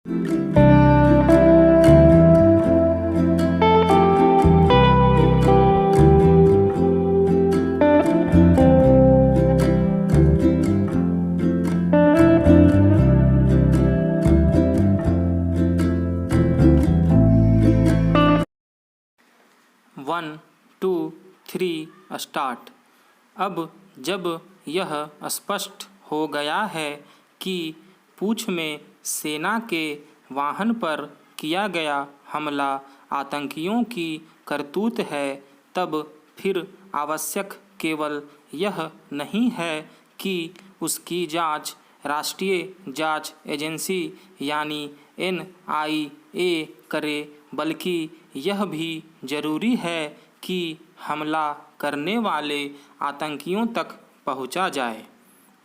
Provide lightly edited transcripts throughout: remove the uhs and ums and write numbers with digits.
1 2 3 start. अब जब यह स्पष्ट हो गया है कि पूंछ में सेना के वाहन पर किया गया हमला आतंकियों की करतूत है, तब फिर आवश्यक केवल यह नहीं है कि उसकी जांच राष्ट्रीय जांच एजेंसी यानी NIA करे, बल्कि यह भी जरूरी है कि हमला करने वाले आतंकियों तक पहुंचा जाए।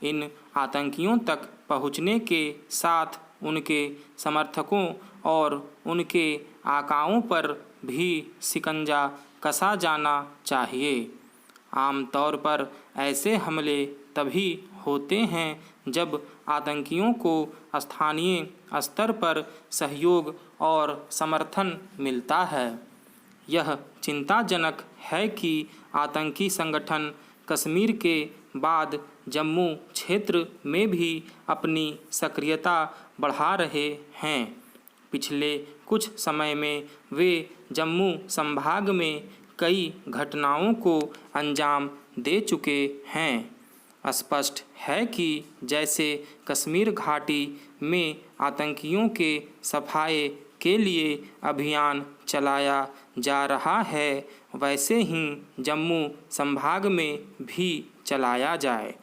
इन आतंकियों तक पहुंचने के साथ उनके समर्थकों और उनके आकाओं पर भी शिकंजा कसा जाना चाहिए। आमतौर पर ऐसे हमले तभी होते हैं जब आतंकियों को स्थानीय स्तर पर सहयोग और समर्थन मिलता है। यह चिंताजनक है कि आतंकी संगठन कश्मीर के बाद जम्मू क्षेत्र में भी अपनी सक्रियता बढ़ा रहे हैं। पिछले कुछ समय में वे जम्मू संभाग में कई घटनाओं को अंजाम दे चुके हैं। स्पष्ट है कि जैसे कश्मीर घाटी में आतंकियों के सफाये के लिए अभियान चलाया जा रहा है, वैसे ही जम्मू संभाग में भी चलाया जाए।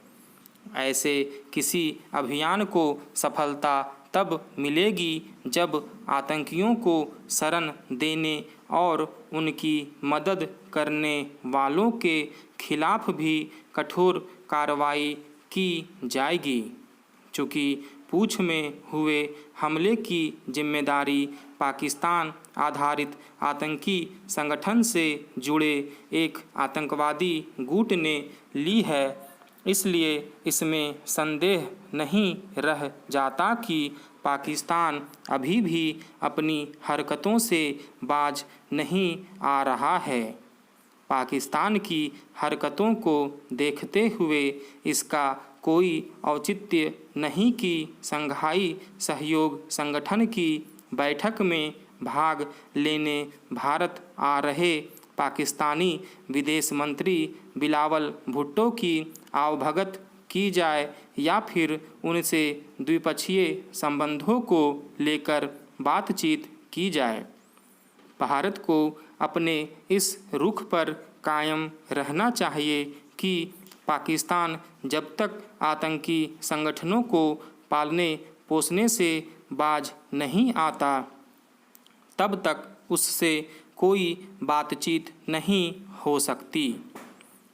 ऐसे किसी अभियान को सफलता तब मिलेगी जब आतंकियों को शरण देने और उनकी मदद करने वालों के खिलाफ भी कठोर कार्रवाई की जाएगी। चूँकि पूंछ में हुए हमले की जिम्मेदारी पाकिस्तान आधारित आतंकी संगठन से जुड़े एक आतंकवादी गुट ने ली है, इसलिए इसमें संदेह नहीं रह जाता कि पाकिस्तान अभी भी अपनी हरकतों से बाज नहीं आ रहा है। पाकिस्तान की हरकतों को देखते हुए इसका कोई औचित्य नहीं कि शंघाई सहयोग संगठन की बैठक में भाग लेने भारत आ रहे पाकिस्तानी विदेश मंत्री बिलावल भुट्टो की आवभगत की जाए या फिर उनसे द्विपक्षीय संबंधों को लेकर बातचीत की जाए। भारत को अपने इस रुख पर कायम रहना चाहिए कि पाकिस्तान जब तक आतंकी संगठनों को पालने पोसने से बाज नहीं आता, तब तक उससे कोई बातचीत नहीं हो सकती।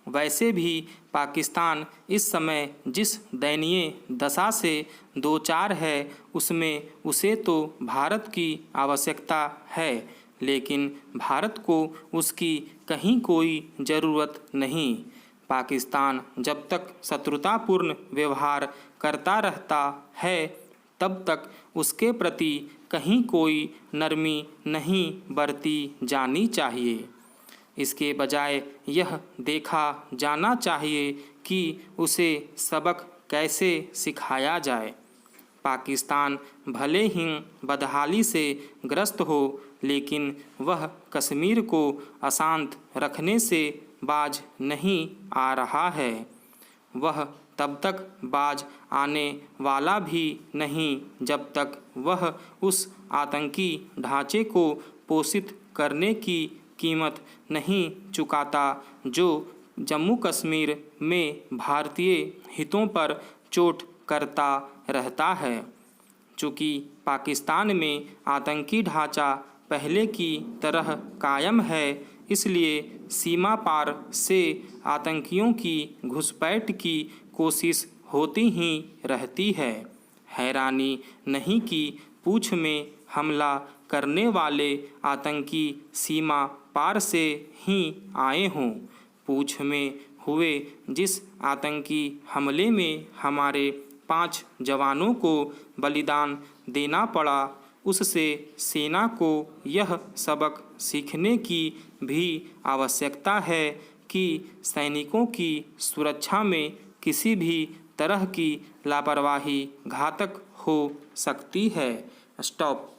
वैसे भी पाकिस्तान इस समय जिस दयनीय दशा से दो चार है, उसमें उसे तो भारत की आवश्यकता है, लेकिन भारत को उसकी कहीं कोई ज़रूरत नहीं। पाकिस्तान जब तक शत्रुतापूर्ण व्यवहार करता रहता है, तब तक उसके प्रति कहीं कोई नरमी नहीं बरती जानी चाहिए। इसके बजाय यह देखा जाना चाहिए कि उसे सबक कैसे सिखाया जाए। पाकिस्तान भले ही बदहाली से ग्रस्त हो, लेकिन वह कश्मीर को अशांत रखने से बाज नहीं आ रहा है। वह तब तक बाज आने वाला भी नहीं जब तक वह उस आतंकी ढांचे को पोषित करने की कीमत नहीं चुकाता जो जम्मू कश्मीर में भारतीय हितों पर चोट करता रहता है। चूँकि पाकिस्तान में आतंकी ढांचा पहले की तरह कायम है, इसलिए सीमा पार से आतंकियों की घुसपैठ की कोशिश होती ही रहती है। हैरानी नहीं कि पूंछ में हमला करने वाले आतंकी सीमा पार से ही आए हों। पूंछ में हुए जिस आतंकी हमले में हमारे 5 जवानों को बलिदान देना पड़ा, उससे सेना को यह सबक सीखने की भी आवश्यकता है कि सैनिकों की सुरक्षा में किसी भी तरह की लापरवाही घातक हो सकती है। स्टॉप।